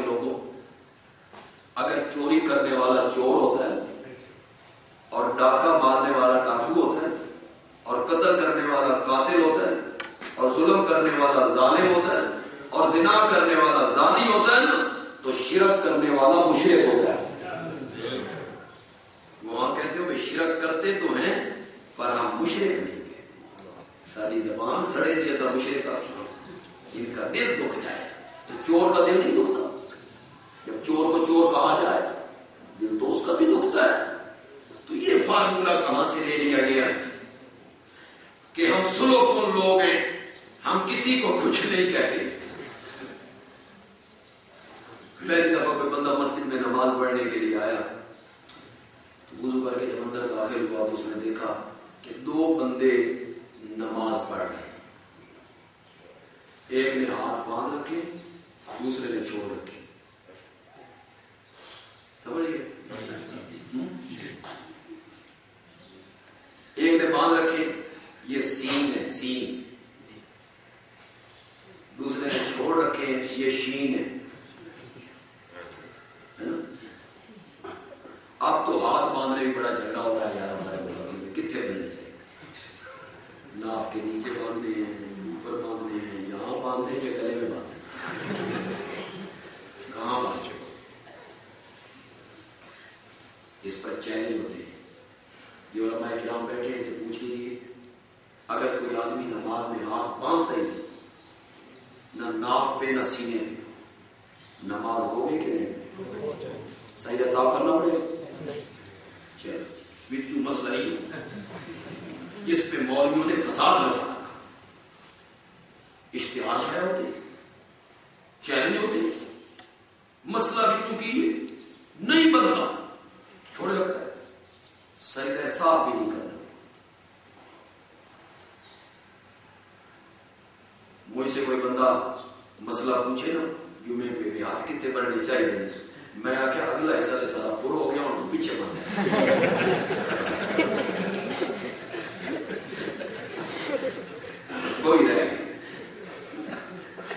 لوگوں، اگر چوری کرنے والا چور ہوتا ہے اور ڈاکہ مارنے والا ڈاکو ہوتا ہے اور قتل کرنے والا قاتل ہوتا ہے اور ظلم کرنے والا ظالم ہوتا ہے اور زنا کرنے والا زانی ہوتا ہے نا، تو شرک کرنے والا مشرک ہوتا ہے۔ وہاں کہتے ہو کہ شرک کرتے تو ہیں پر ہم مشرک نہیں کہتے، ساری زبان سڑے جیسا مشرک آتا، ان کا دل دکھ جائے تو چور کا دل نہیں دکھتا؟ جب چور کو چور کہا جائے دل تو اس کا بھی دکھتا ہے۔ تو یہ فارمولہ کہاں سے لے لیا گیا کہ ہم سلو کن لوگ ہیں، ہم کسی کو کچھ نہیں کہتے۔ پہلی دفعہ کوئی بندہ مسجد میں نماز پڑھنے کے لیے آیا تو وضو کر کے جب اندر داخل ہوا تو اس نے دیکھا کہ دو بندے نماز پڑھ رہے ہیں، ایک نے ہاتھ باندھ رکھے دوسرے نے چھوڑ رکھے، سمجھ گئے؟ ایک نے باندھ رکھے، یہ سین ہے سین، دوسرے نے چھوڑ رکھے، یہ شین ہے نا؟ اب تو ہاتھ باندھنے میں بڑا جھگڑا ہو رہا ہے یار ہمارے ملک میں، کتنے بننے چاہیے؟ ناف کے نیچے باندھنے ہیں، اوپر باندھنے ہیں، یہاں باندھنے یا گلے میں باندھنے؟ کہاں باندھے؟ اس پر چیلنج ہوتے ہیں، یہ علماء کرام بیٹھے ان سے پوچھ لیجیے، اگر کوئی آدمی نماز میں ہاتھ باندھتا ہی نہ ناف پہ نہ سینے پہ، نماز ہوگی کہ نہیں؟ سجدہ صاف کرنا پڑے گا۔ چلو بچو مسئلہ ہی جس پہ مولویوں نے فساد مچا رکھا، اشتہار شائع ہوتے، چیلنج ہوتے، مسئلہ بچو کی نہیں بنتا، چھوڑ رکھتا ہے، سجدہ صاف بھی نہیں کرنا۔ مجھ سے کوئی بندہ مسئلہ پوچھے نا جمعے پہ بھی ہاتھ کتنے بڑھنے چاہیے، میں آ کے اگلا حصہ تو سارا پورا ہو گیا اور تو پیچھے بن کوئی رہے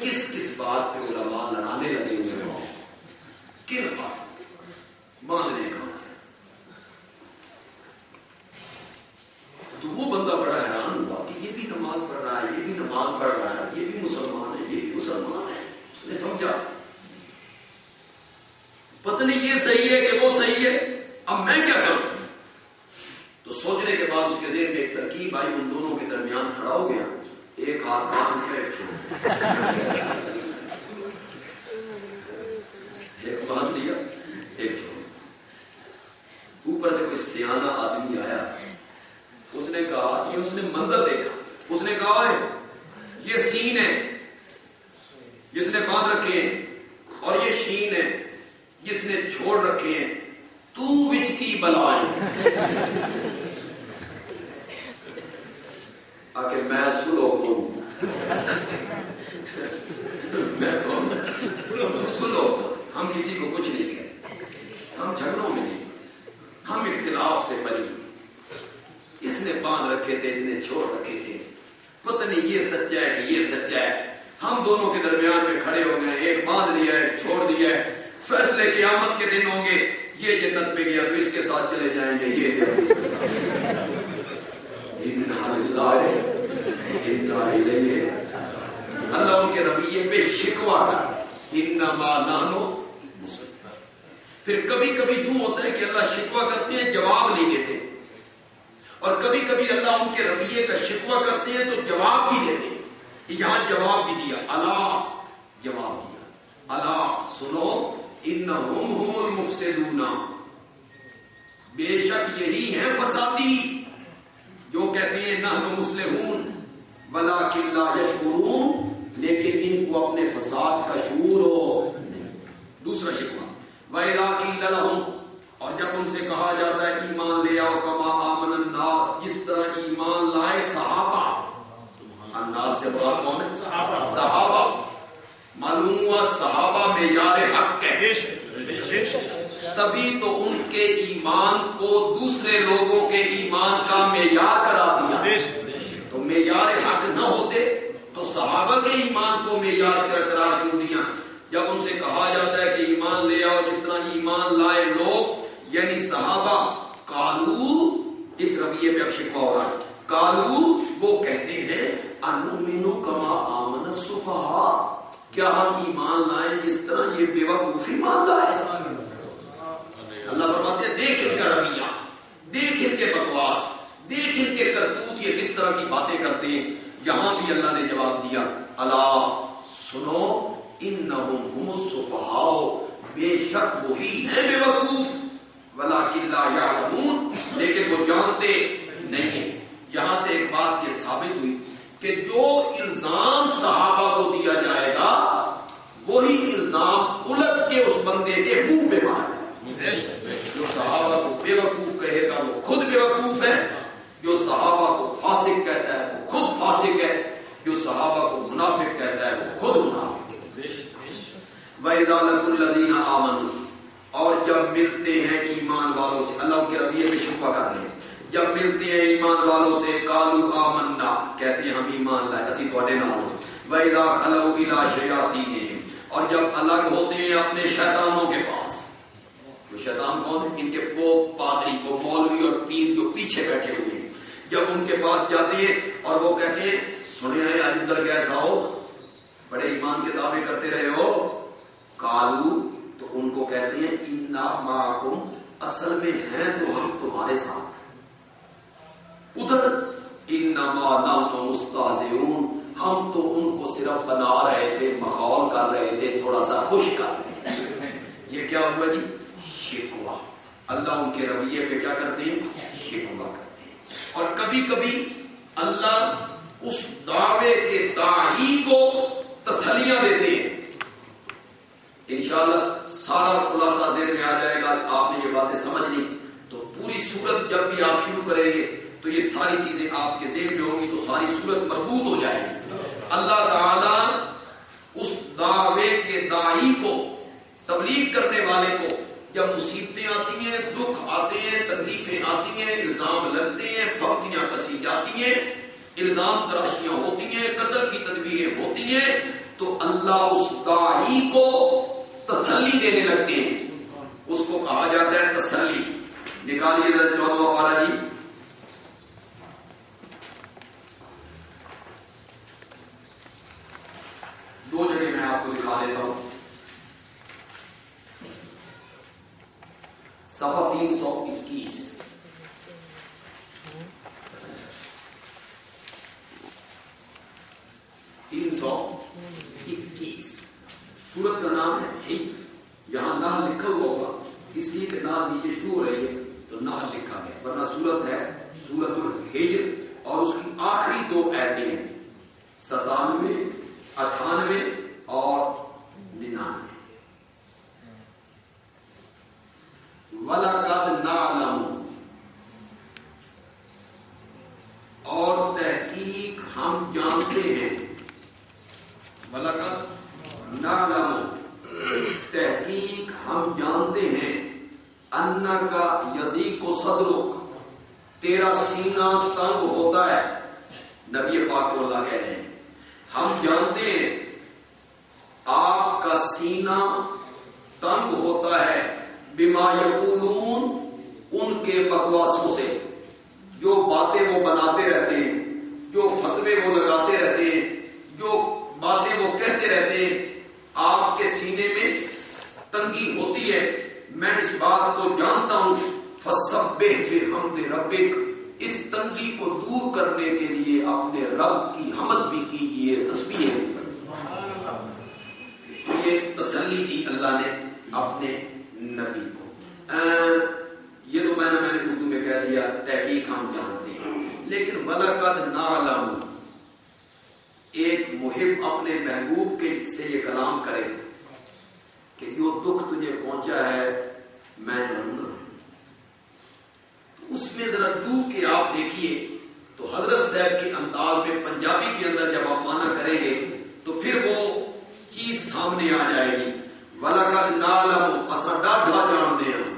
کس کس بات پہ علماء لڑانے لگے ہوئے ہوں، کن بات باندھنے کا؟ تو وہ بندہ بڑا حیران ہوا کہ یہ بھی نماز پڑھ رہا ہے، یہ بھی نماز پڑھ رہا ہے، یہ بھی مسلمان ہے، یہ بھی مسلمان ہے۔ اس نے سمجھا پتہ نہیں یہ صحیح ہے کہ وہ صحیح ہے، اب میں کیا کروں؟ تو سوچنے کے بعد اس کے ذہن میں ایک ترکیب آئی، ان دونوں کے درمیان کھڑا ہو گیا، ایک ہاتھ باندھ لیا ایک چھوڑ، ایک باندھ لیا ایک چھوڑ۔ اوپر سے کوئی سیانہ آدمی آیا، اس نے کہا، یہ اس نے منظر دیکھا، اس نے کہا یہ سین ہے جس نے باندھ رکھے ہیں اور یہ شین ہے جس نے چھوڑ رکھے ہیں، تو وچ کی بلائیں؟ آکے میں سلو کون، میں کون؟ سلو کون؟ ہم کسی کو کچھ نہیں کہتے، ہم جھگڑوں میں نہیں، ہم اختلاف سے بری نہیں۔ اس نے باندھ رکھے تھے، اس نے چھوڑ رکھے تھے، پتہ نہیں یہ سچا ہے کہ یہ سچا ہے، ہم دونوں کے درمیان میں کھڑے ہو گئے، ایک باندھ لیا ہے ایک چھوڑ دیا ہے، فیصلے قیامت کے دن ہوں گے، یہ جنت میں گیا تو اس کے ساتھ چلے جائیں گے، یہ گیا تو اس کے ساتھ۔ اللہ ان کے رویے پہ شکوہ کر، انما نحن مسلمون۔ پھر کبھی کبھی یوں ہوتا ہے کہ اللہ شکوہ کرتے ہیں جواب نہیں دیتے، اور کبھی کبھی اللہ ان کے رویے کا شکوہ کرتے ہیں تو جواب بھی دیتے ہیں۔ یہاں جواب بھی دیا، اللہ جواب دیا، اللہ سنو، انہم ہم المفسدون، بے شک یہی ہیں فسادی، جو کہتے ہیں نحن مصلحون ولکن لا یشعرون، لیکن ان کو اپنے فساد کا شعور ہو۔ دوسرا شکوہ، وَإِذَا قِيلَ لَهُمْ، اور جب ان سے کہا جاتا ہے ایمان لے آؤ، کما آمن الناس، جس طرح ایمان لائے صحابہ، الناس سے مراد کون ہے؟ صحابہ۔ معلوم ہوا صحابہ معیار حق ہے، تبھی تو ان کے ایمان کو دوسرے لوگوں کے ایمان کا معیار قرار دیا۔ تو معیار حق نہ ہوتے تو صحابہ کے ایمان کو معیار قرار کیوں دیا؟ جب ان سے کہا جاتا ہے کہ ایمان لے آؤ جس طرح ایمان لائے لوگ یعنی صحابہ، قالو، اس رویے پہ اب شکوہ ہو رہا ہے، قالو وہ کہتے ہیں انؤمن کما آمن السفہاء، کیا ہم ایمان لائیں جس طرح یہ بے وقوف ایمان لائے؟ اللہ فرماتے ہیں دیکھ ان کا رویہ، دیکھ ان کے بکواس، دیکھ ان کے کرتوت، یہ کس طرح کی باتیں کرتے ہیں۔ یہاں بھی اللہ نے جواب دیا، الا سنو، انہم ہم السفہاء، بے شک وہی ہیں بے وقوف، ولکن لا یعلمون، لیکن وہ جانتے نہیں ہیں۔ یہاں سے ایک بات یہ ثابت ہوئی کہ جو الزام صحابہ کو دیا جائے گا وہی الزام الٹ کے اس بندے کے منہ پہ مارا جائے گا۔ جو صحابہ کو بے وقوف کہے گا وہ خود بے وقوف ہے، جو صحابہ کو فاسق کہتا ہے وہ خود فاسق ہے، جو صحابہ کو منافق کہتا ہے وہ خود منافق ہے۔ وَإِذَا لَقُوا الَّذِينَ آمَنُوا، اور جب ملتے ہیں ایمان والوں سے، اللہ ان کے رویے پہ شکوہ کر رہے ہیں، جب ملتے ہیں ایمان والوں سے، قالوا آمنا، کہتے ہیں ہم ایمان لائے، اسی تواڈے نال ہوں۔ وَإِذَا خَلَوْا إِلَىٰ شَيَاطِینِهِمْ، اور جب الگ ہوتے ہیں اپنے شیطانوں کے پاس۔ وہ شیطان کون ہے؟ ان کے پوپ، پادری، وہ مولوی اور پیر جو پیچھے بیٹھے ہوئے ہیں، جب ان کے پاس جاتے ہیں اور وہ کہتے ہیں سنے ہیں آج ادھر کیسا ہو، بڑے ایمان کے دعوے کرتے رہے ہو، قالوا، تو ان کو کہتے ہیں انا معکم، اصل میں ہیں تو ہم تمہارے ساتھ، ادھر انما نحن مستہزئون، ہم تو ان کو صرف بنا رہے تھے، مخول کر رہے تھے، تھوڑا سا خوش کر رہے تھے۔ یہ کیا ہوا جی؟ شکوہ۔ اللہ ان کے رویے پہ کیا کرتے ہیں؟ شکوہ کرتے ہیں۔ اور کبھی کبھی اللہ اس دعوے کے داعی کو تسلیاں دیتے ہیں۔ انشاءاللہ سارا خلاصہ ذہن میں آ جائے گا، آپ نے یہ باتیں سمجھ لی تو پوری سورت جب بھی آپ شروع کریں گے تو یہ ساری چیزیں آپ کے ذہن میں ہوں گی تو ساری سورت مربوط ہو جائے گی۔ اللہ تعالی اس دعوے کے داعی کو، تبلیغ کرنے والے کو، جب مصیبتیں آتی ہیں، دکھ آتے ہیں، تکلیفیں آتی ہیں، الزام لگتے ہیں، پھپتیاں کسی جاتی ہیں، الزام تراشیاں ہوتی ہیں، قتل کی تدبیریں ہوتی ہیں، تو اللہ اس داعی کو تسلی دینے لگتے ہیں۔ اس کو کہا جاتا ہے تسلی۔ نکالیے 14واں پارہ جی۔ دو جگہ میں آپ کو دکھا دیتا ہوں، صفحہ 321، سورت کا نام ہے حجر۔ یہاں نحل لکھا ہوا ہوگا اس لیے کہ نحل نیچے شروع ہو رہی ہے تو نحل لکھا گیا، ورنہ سورت ہے سورت الحجر، اور اس کی آخری دو آیتیں ہیں 97، 98 اور 99۔ وَلَقَدْ نَعْلَمُ، اور تحقیق ہم جانتے ہیں، وَلَقَدْ نَعْلَمُ، تحقیق ہم جانتے ہیں، أَنَّكَ يَضِيقُ صَدْرُكَ، تیرا سینہ تنگ ہوتا ہے۔ نبی پاک کو اللہ کہہ رہے ہیں ہم جانتے ہیں آپ کا سینہ تنگ ہوتا ہے، بما یقولون، ان کے بکواسوں سے، جو باتیں وہ بناتے رہتے ہیں، جو فتوے وہ لگاتے رہتے ہیں، جو باتیں وہ کہتے رہتے ہیں، آپ کے سینے میں تنگی ہوتی ہے۔ میں اس بات کو جانتا ہوں، فسبح بحمد ربک، اس تنگی کو دور کرنے کے لیے اپنے رب کی حمد بھی کیجیے، تسبیح بھی کیجیے۔ یہ تسلی دی اللہ نے اپنے نبی کو۔ یہ تو میں نے اردو میں کہہ دیا، تحقیق ہم جانتے ہیں، لیکن وَلَقَدْ نَعْلَمُ، ایک محب اپنے محبوب کے سے یہ کلام کرے کہ جو دکھ تجھے پہنچا ہے میں جانوں، اس میں ذرا ڈوب کے آپ دیکھیے تو حضرت صاحب کے انداز میں پنجابی کے اندر جب آپ مانا کریں گے تو پھر وہ چیز سامنے آ جائے گی۔ وَلَقَدْ نَعْلَمُ، اسا ڈاڈھا جان دے ہوں،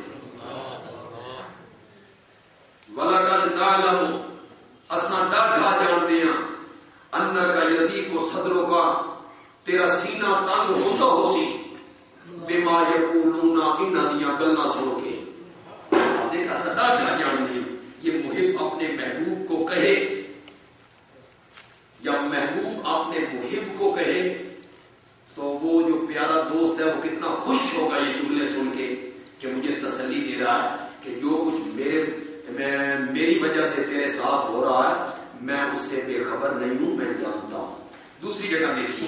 وَلَقَدْ نَعْلَمُ، اسا ڈاڈھا جان دے ہوں، أَنَّكَ يَضِيقُ صَدْرُكَ، تیرا سینہ تنگ ہوتا ہو سی، انہاں دیاں گلاں سن کے دیکھا سا ڈاٹا جاننے یہ محب اپنے محبوب کو کہے یا محبوب اپنے محب کو کہے تو وہ جو پیارا دوست ہے وہ کتنا خوش ہوگا یہ جملے سن کے کہ مجھے تسلی دے رہا ہے کہ جو کچھ میری وجہ سے تیرے ساتھ ہو رہا ہے میں اس سے بے خبر نہیں ہوں، میں جانتا ہوں۔ دوسری جگہ دیکھیے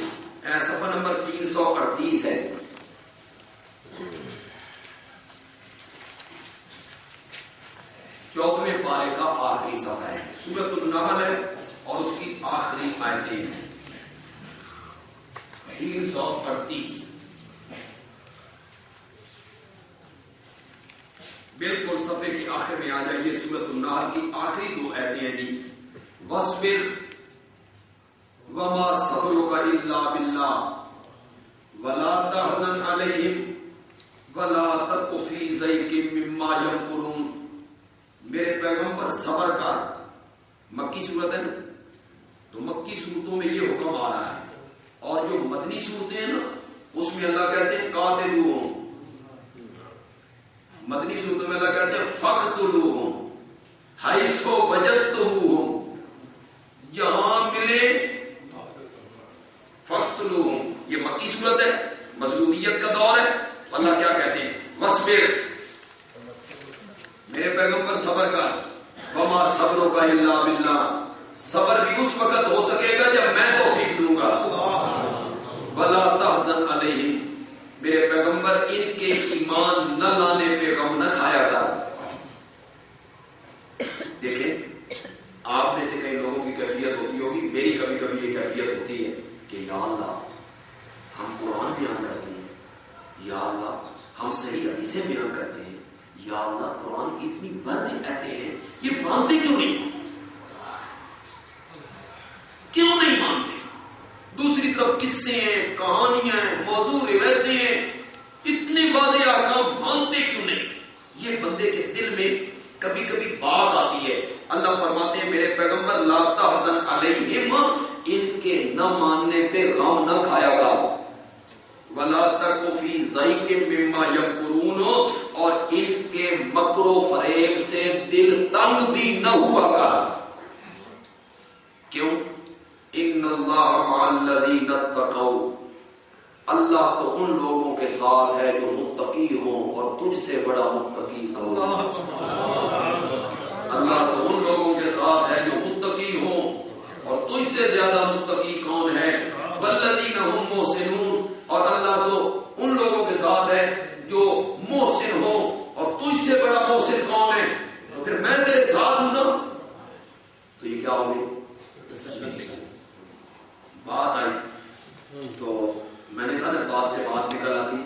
صفحہ نمبر 338 ہے، چودھویں پارے کا آخری صفحہ ہے، سورۃ النحل ہے اور اس کی آخری آیتیں ہیں 338، بالکل صفحے کے آخر میں آ جائیے۔ سورۃ النحل کی آخری 2 آیتیں ہیں جی، وَاصْبِرْ وَمَا صَبْرُكَ إِلَّا بِاللَّهِ وَلَا تَحْزَنْ عَلَيْهِمْ وَلَا تَكُ فِي ضَيْقٍ مِّمَّا يَمْكُرُونَ، میرے پیغمبر صبر کر۔ مکی صورت ہے نا، تو مکی صورتوں میں یہ حکم آ رہا ہے، اور جو مدنی صورتیں ہیں نا اس میں اللہ کہتے ہیں قاتلوہم، مدنی صورتوں میں اللہ کہتے ہیں فقتلوہم حیث وجدتموہم، جہاں ملے فقتلوہم۔ یہ مکی صورت ہے، مظلومیت کا دور ہے، اللہ کیا کہتے ہیں وَاصْبِرْ، میرے پیغمبر صبر کر، وَمَا صَبْرُكَ إِلَّا بِاللَّهِ، صبر بھی اس وقت ہو سکے گا جب میں توفیق دوں گا، وَلَا تَحْزَنْ عَلَيْهِمْ، میرے پیغمبر ان کے ایمان نہ لانے پہ غم نہ کھایا کر۔ دیکھیں آپ میں سے کئی لوگوں کی کیفیت ہوتی ہوگی، میری کبھی کبھی یہ کیفیت ہوتی ہے کہ یا اللہ ہم قرآن بیان کرتے ہیں، یا اللہ ہم صحیح حدیثیں بیان کرتے ہیں، یا اللہ قرآن کی اتنی واضح آیتیں ہیں، یہ مانتے کیوں نہیں؟ کیوں نہیں مانتے؟ دوسری طرف قصے ہیں، کہانیاں ہیں، موضوع روایتیں ہیں، اتنے واضح احکام مانتے کیوں نہیں؟ یہ بندے کے دل میں کبھی کبھی بات آتی ہے۔ اللہ فرماتے ہیں میرے پیغمبر لا تحزن علیہم، ان کے نہ ماننے پہ غم نہ کھایا کر، ولا تک فی ضیق مما یمکرون، اور ان کے مکر و فریب سے دل تنگ بھی نہ ہوا کر۔ کیوں؟ ان اللہ مع الذین اتقوا، اللہ تو ان لوگوں کے ساتھ ہے جو متقی ہوں، اور تجھ سے بڑا متقی کون؟ اللہ تو ان لوگوں کے ساتھ ہے جو متقی ہوں، اور تجھ سے زیادہ متقی کون ہے؟ والذین هم محسنون، اور اللہ تو ان لوگوں کے ساتھ ہے جو محسن ہو، اور تجھ سے بڑا محسن کون ہے؟ تو پھر میں تیرے ساتھ ہوں نا، تو یہ کیا ہوگی؟ بات آئی تو میں نے کہا نا بات سے بات نکل آتی،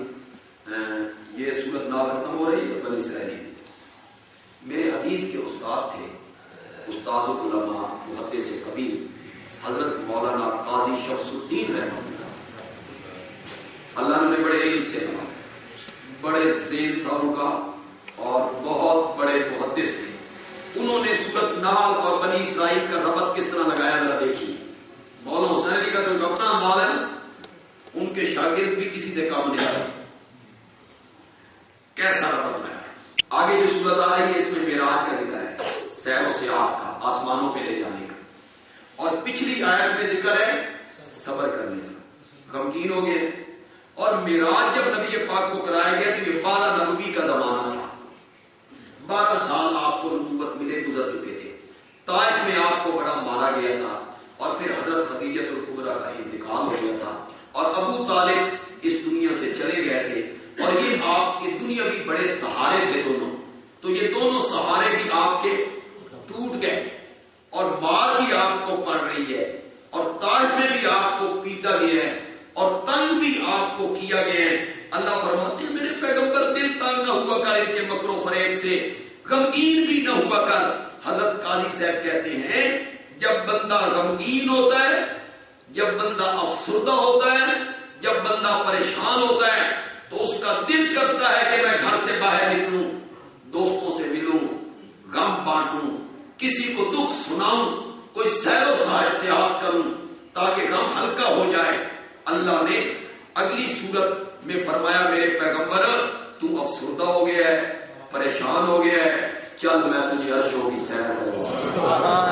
یہ سورت نال ختم ہو رہی ہے بنی اسرائیل کی۔ میرے حدیث کے استاد تھے، استاد العلماء محدث کبیر حضرت مولانا قاضی شمس الدین رحمۃ اللہ نے بڑے علم سے کہا، بڑے ذہن تھا ان کا، اور بہت بڑے محدث تھے۔ انہوں نے سورت نال اور بنی اسرائیل کا ربط کس طرح لگایا ذرا دیکھیے۔ مولانا حسین علی کا جو اپنا انداز ہے نا، ان کے شاگرد بھی کسی سے کام نہیں کرتے، کیسا ربط لگایا۔ آگے جو سورت آ رہی ہے اس میں معراج کا ذکر ہے، سیر و سیاحت کا، آسمانوں پہ لے جانے کا، اور پچھلی آیت میں ذکر ہے صبر کرنے کا، غمگین ہو گئے۔ اور معراج جب نبی پاک کو کرایا گیا تو یہ 12 نبوی کا زمانہ تھا، 12 سال آپ کو نبوت ملے گزر چکے تھے، طائف میں آپ کو بڑا مارا گیا تھا، اور پھر حضرت خدیجہ الکبریٰ کا انتقال ہو گیا تھا، اور ابو طالب اس دنیا سے چلے گئے تھے، اور یہ آپ کے دنیاوی بڑے سہارے تھے دونوں، تو یہ دونوں سہارے بھی آپ کے ٹوٹ گئے، اور مار بھی آپ کو پڑ رہی ہے، اور طائف میں بھی آپ کو پیٹا گیا ہے، اور تنگ بھی آپ کو کیا گیا ہے۔ اللہ فرماتے ہیں میرے پیغمبر دل تنگ نہ ہوا کر ان کے مکر و فریب سے، غمگین بھی نہ ہوا کر۔ حضرت قاضی صاحب کہتے ہیں جب بندہ غمگین ہوتا ہے، جب بندہ افسردہ ہوتا ہے، جب بندہ پریشان ہوتا ہے، تو اس کا دل کرتا ہے کہ میں گھر سے باہر نکلوں، دوستوں سے ملوں، غم بانٹوں، کسی کو دکھ سناؤں، کوئی سیر و سیاحت کروں تاکہ غم ہلکا ہو جائے۔ اللہ نے اگلی صورت میں فرمایا میرے پیغمبر تو افسردہ ہو گیا ہے، پریشان ہو گیا ہے، چل میں تجھے عرشوں کی سیر کروں.